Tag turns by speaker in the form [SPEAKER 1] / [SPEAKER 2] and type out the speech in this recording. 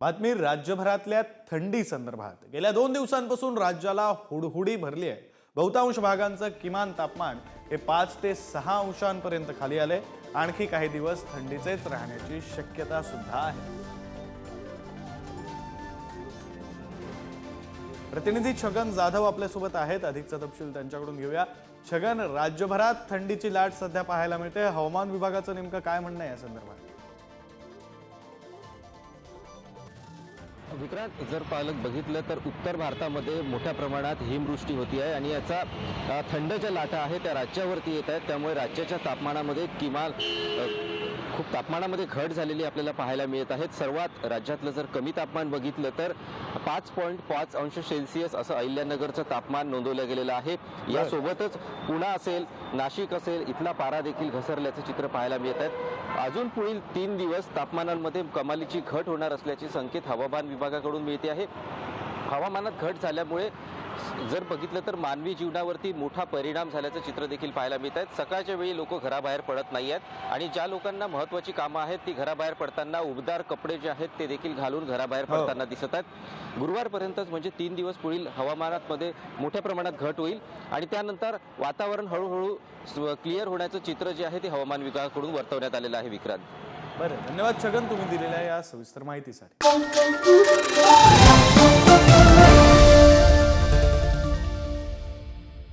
[SPEAKER 1] बातमी राज्यभरातल्या थंडी संदर्भात। गेल्या 2 दिवसांपासून राज्याला हुडहुडी भरली आहे। बहुतांश भागांचं किमान तापमान हे 5 ते 6 अंशांपर्यंत खाली आले। आणखी काही दिवस थंडीचेच राहण्याची शक्यता सुद्धा आहे। प्रतिनिधी छगन जाधव आपल्यासोबत आहेत। अधिकचा तपशील त्यांच्याकडून घेऊया। छगन, राज्यभरात थंडीची लाट सध्या पाहायला मिळते। हवामान विभागाचं नेमकं काय म्हणणं आहे या संदर्भात?
[SPEAKER 2] विक्रांत, जर पालक बघितलं तर उत्तर भारतामध्ये मोठ्या प्रमाणात हिमवृष्टी होती आहे आणि याचा थंडच्या लाटा आहे त्या राज्यावरती येत आहेत। त्यामुळे राज्याच्या तापमानामध्ये किमान खूप तापमानामध्ये घट झालेली आपल्याला पाहायला मिळत आहे। सर्वात राज्यातलं जर कमी तापमान बघितलं तर 5.5 अंश सेल्सिअस असं अहिल्यानगरचं तापमान नोंदवलं गेलेलं आहे। यासोबतच पुणे असेल, नाशिक असेल, इथला पारा देखील घसरल्याचं चित्र पाहायला मिळत आहे। अजून पुढील 3 दिवस तापमानांमध्ये कमालीची घट होणार असल्याची संकेत हवामान विभागाकडून मिळते आहे। हवामानात घट झाल्यामुळे जर बघितलं तर मानवी जीवनावरती मोठा परिणाम झाल्याचं चित्र देखील पाहायला मिळत आहे। सकाळच्या वेळी लोक घराबाहेर पडत नाही आहेत आणि ज्या लोकांना महत्त्वाची कामं आहेत ती घराबाहेर पडताना उबदार कपडे जे आहेत ते देखील घालून घराबाहेर पडताना दिसत आहेत। गुरुवारपर्यंतच म्हणजे 3 दिवस पुढील हवामानामध्ये मोठ्या प्रमाणात घट होईल आणि त्यानंतर वातावरण हळूहळू क्लिअर होण्याचं चित्र जे आहे ते हवामान विभागाकडून वर्तवण्यात आलेलं आहे। विक्रांत,
[SPEAKER 1] बरं, धन्यवाद छगन, तुम्ही दिलेल्या या सविस्तर माहितीसाठी।